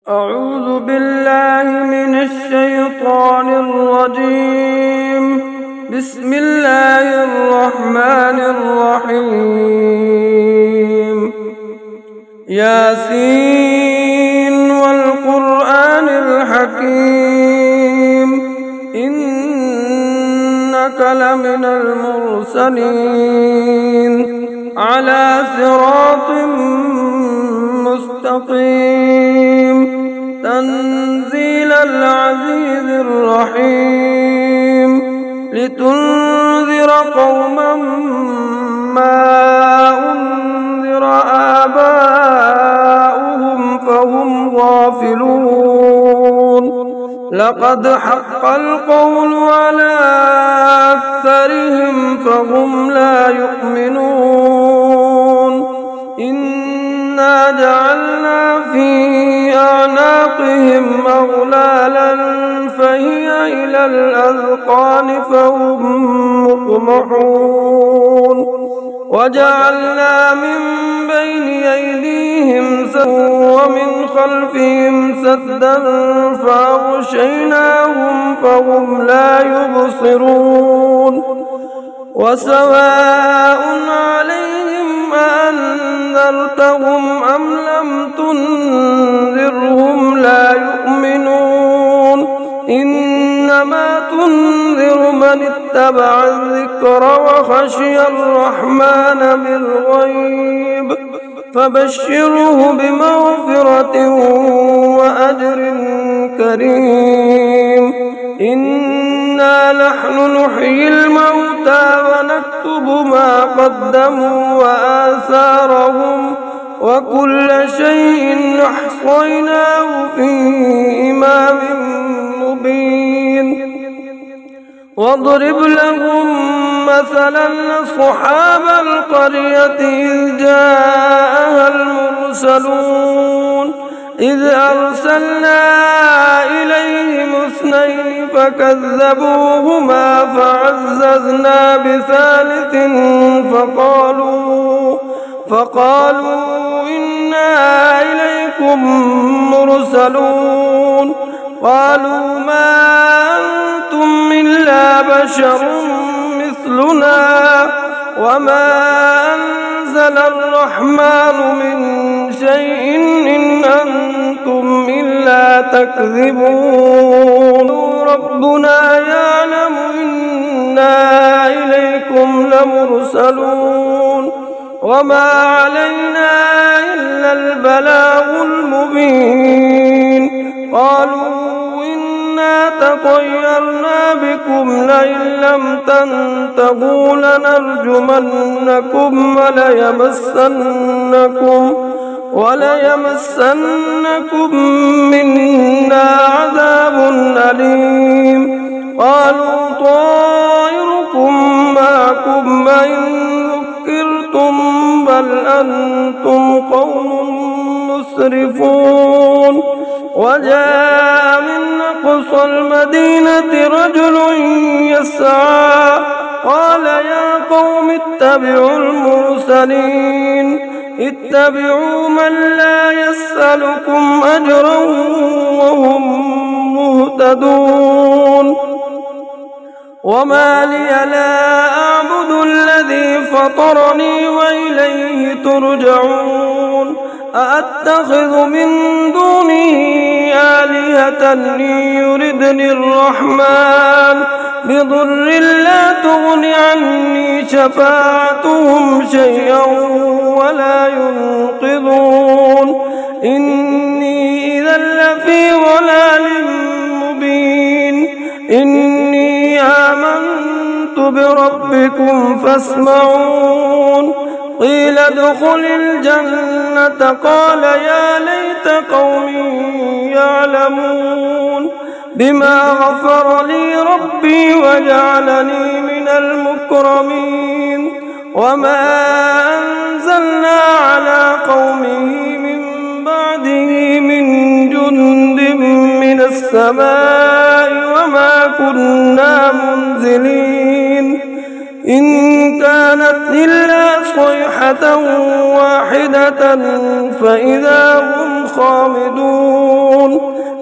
أعوذ بالله من الشيطان الرجيم. بسم الله الرحمن الرحيم. ياسين والقرآن الحكيم إنك لمن المرسلين على صراط مستقيم تنزيل العزيز الرحيم لتنذر قوما ما أنذر آباؤهم فهم غافلون. لقد حق القول على أكثرهم فهم لا يؤمنون. إنا جعلنا في أعناقهم أغلالا فهي إلى الأذقان فهم مقمحون. وجعلنا من بين أيديهم سدا ومن خلفهم سدا فأغشيناهم فهم لا يبصرون. وسواء عليهم أأنذرتهم أم لم تنذرهم لا يؤمنون. إنما تنذر من اتبع الذكر وخشي الرحمن بالغيب فبشره بمغفرة وأجر كريم. إنا نحن نحيي الموتى ونكتب ما قدموا وآثارهم وكل شيء أحصيناه في إمام مبين. واضرب لهم مثلا أصحاب القرية إذ جاءها المرسلون إذ أرسلنا إليهم اثنين فكذبوهما فعززنا بثالث فقالوا إنا إليكم مرسلون. قالوا ما أنتم إلا بشر مثلنا وما أنزل الرحمن من شيء إن أنتم إلا تكذبون. ربنا يعلم إنا إليكم لمرسلون وما علينا إلا البلاغ المبين. قالوا إنا تطيرنا بكم لئن لم تنتهوا لنرجمنكم وليمسنكم منا عذاب أليم. قالوا طائركم معكم إن ذكرتم بل أنتم قوم مسرفون. وجاء من أقصى المدينة رجل يسعى قال يا قوم اتبعوا المرسلين اتبعوا من لا يسألكم أجرا وهم مهتدون. وما لي لا أعبد الذي فطرني وإليه ترجعون. أأتخذ من دونه آلهة يردني الرحمن بضر لا تغن عني شفاعتهم شيئا ولا ينقذون. إني إذا لفي ضلال مبين. إني آمنت بربكم فاسمعون. قيل ادخل الجنة قال يا ليت قومي يعلمون بما غفر لي ربي وجعلني من المكرمين. وما أنزلنا على قومه من بعده من جند من السماء وما كنا منزلين. إن كانت إلا صيحة واحدة فإذا هم خامدون.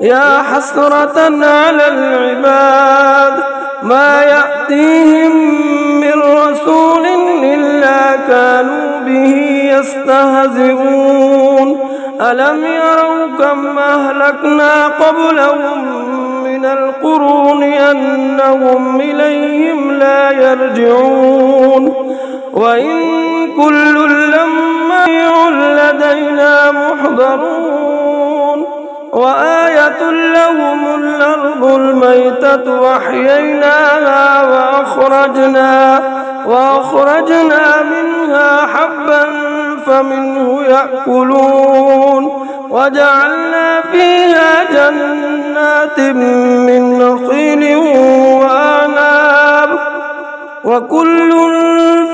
يا حسرة على العباد ما يأتيهم من رسول إلا كانوا به يستهزئون ألم يروا كم أهلكنا قبلهم من القرون أنهم إليهم لا يرجعون وإن كل لما لدينا محضرون وآية لهم الأرض الميتة وأحييناها وأخرجنا منها حبا فمنه يأكلون وجعلنا فيها جنات من نخيل وأعناب وكل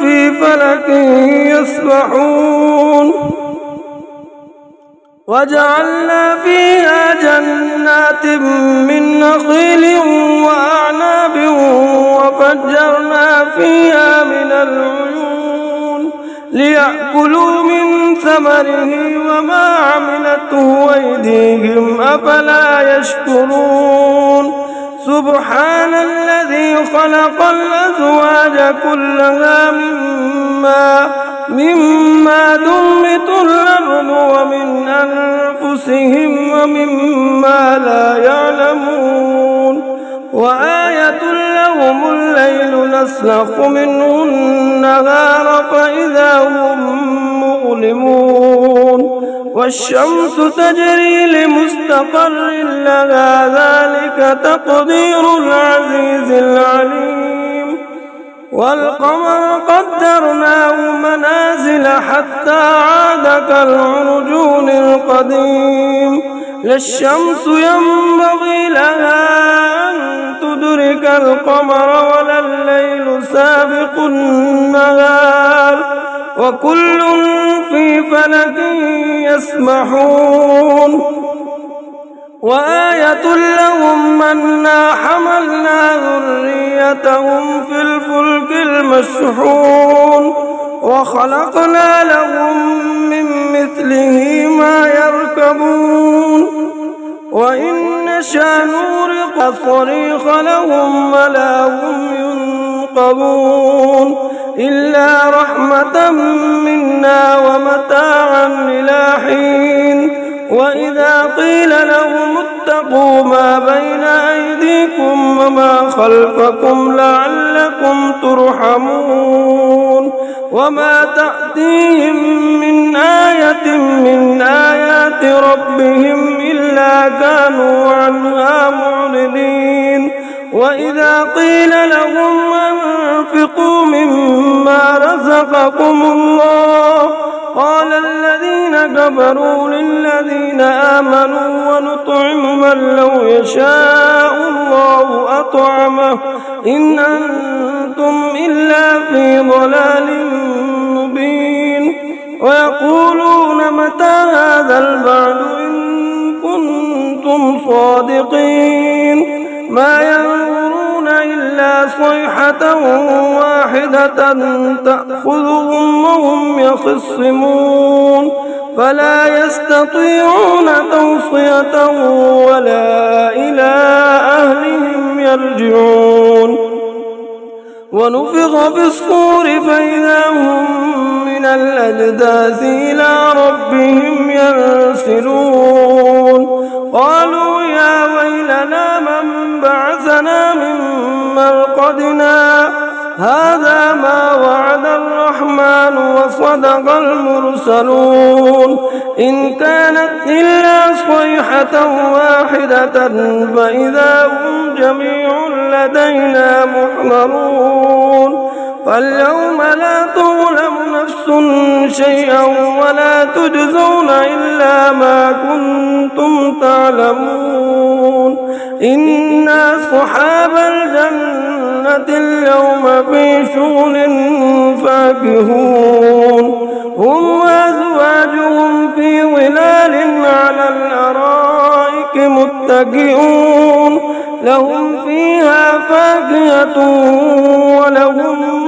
في فلك يسبحون وجعلنا فيها جنات من نخيل وأعناب وفجرنا فيها من العيون ليأكلوا من ثمره وما عملته أيديهم أفلا يشكرون سبحان الذي خلق الأزواج كلها مما تنبت الأرض ومن أنفسهم ومما لا يعلمون وآية لهم الليل نسلخ منه النهار فإذا هم مظلمون والشمس تجري لمستقر لها ذلك تقدير العزيز العليم والقمر قدرناه منازل حتى عاد كالعرجون القديم لا الشمس ينبغي لها أن تدرك القمر ولا الليل سابق النهار وكل في فلك يسبحون وآية لهم أنا حملنا ذريتهم في الفلك المشحون وخلقنا لهم من مثله ما يركبون وإن نشأ نغرق الصريخ لهم ولا هم ينقذون إلا رحمة منا ومتاعا إلى حين وإذا قيل لهم اتقوا ما بين أيديكم وما خلفكم لعلكم ترحمون وما تأتيهم من آية من آيات ربهم إلا كانوا عنها معرضين وإذا قيل لهم أنفقوا مما رزقكم الله قال الذين كفروا للذين آمنوا ونطعم من لو يشاء الله أطعمه إن أنتم إلا في ضلال مبين ويقولون متى هذا البعد إن كنتم صادقين ما ينظرون إلا صيحة واحدة تأخذهم وهم يخصمون فلا يستطيعون توصية ولا إلى أهلهم يرجعون ونفخ في الصور فإذا هم من الأجداث إلى ربهم ينسلون قالوا يا ويلنا من بعثنا من مرقدنا هذا ما وعد الرحمن وصدق المرسلون إن كانت إلا صيحة واحدة فإذا هم جميع لدينا محضرون فاليوم لا تظلم نفس شيئا ولا تجزون إلا ما كنتم تعلمون إن أصحاب الجنة اليوم في شغل فاكهون هم وأزواجهم في ظلال على الأرائك متكئون لهم فيها فاكهة ولهم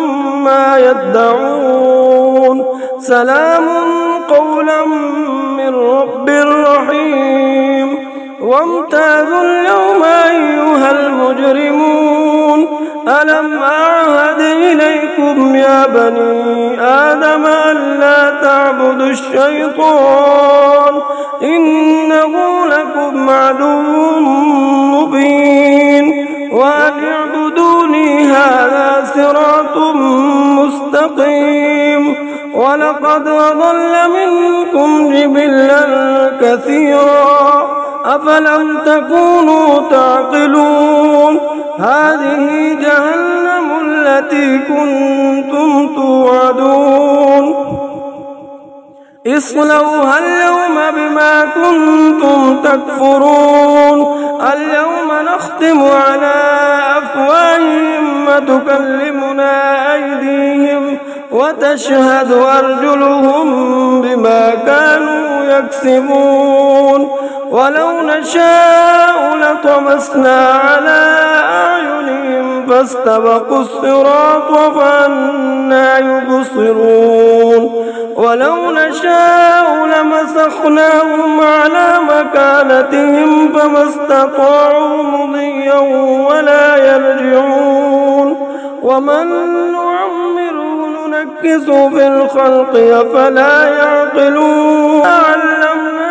ما يدعون سلام قولا من رب رحيم وامتازوا اليوم أيها المجرمون ألم أعهد إليكم يا بني آدم ألا تعبدوا الشيطان إنه لكم عدو مبين وأن اعبدوني هذا صراط مستقيم ولقد أضل منكم جبلا كثيرا أفلم تكونوا تعقلون هذه جهنم التي كنتم توعدون اصلوها اليوم بما كنتم تكفرون اليوم نختم على أفواههم وتكلمنا أيديهم وتشهد أرجلهم بما كانوا يكسبون ولو نشاء لطمسنا على أعينهم فاستبقوا الصراط فأنى يبصرون ولو نشاء لمسخناهم على مكانتهم فما استطاعوا مضيا ولا يرجعون ومن نعمره ننكس في الخلق أفلا يعقلون علمناه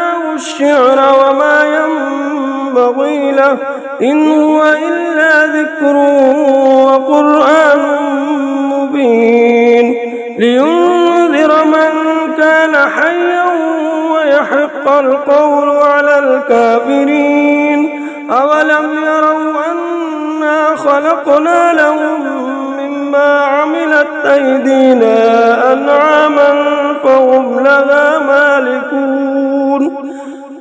الشعر وما ينبغي له إن هو إلا ذكر وقرآن مبين لينذر من كان حيا ويحق القول على الكافرين أولم يروا أنا خلقنا لهم مما عملت أيدينا أنعاما فهم لها مالكون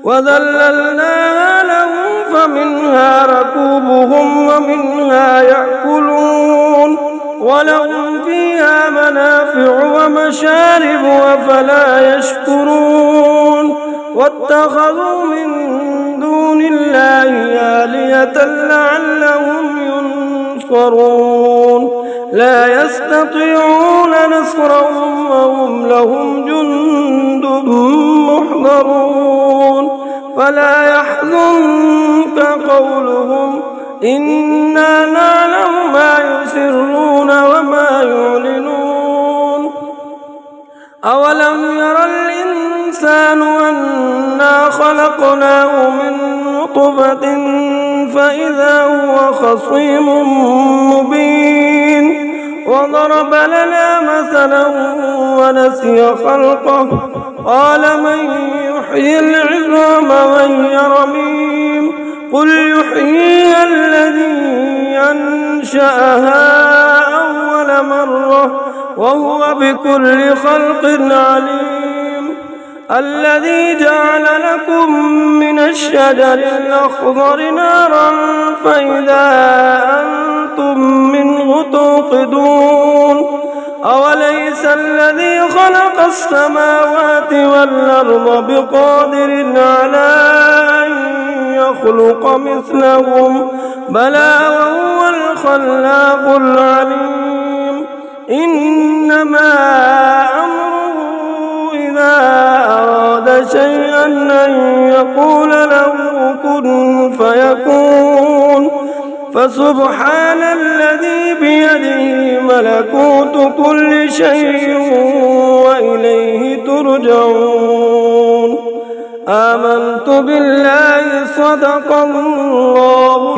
وذللناها لهم فمنها ركوبهم ومنها يأكلون ولهم فيها منافع ومشارب أفلا يشكرون واتخذوا من دون الله آلهة لعلهم ينصرون لا يستطيعون نصرهم وهم لهم جند محضرون فلا يحزنك قولهم إنا نعلم ما يسرون وما يعلنون أولم ير الإنسان أنا خلقناه من نطفة فإذا هو خصيم مبين وضرب لنا مثلا ونسي خلقه قال من يحيي العظام وهي رميم قل يحييها الذي أنشأها أول مرة وهو بكل خلق عليم الذي جعل لكم من الشجر الأخضر نارا فإذا أنتم منه توقدون أوليس الذي خلق السماوات والأرض بقادر على أن يخلق مثلهم بلى وهو الخلاق العليم إنما أمره إذا أراد شيئا أن يقول له كن فيكون فسبحان الذي بيده ملكوت كل شيء وإليه ترجعون آمنت بالله صدق الله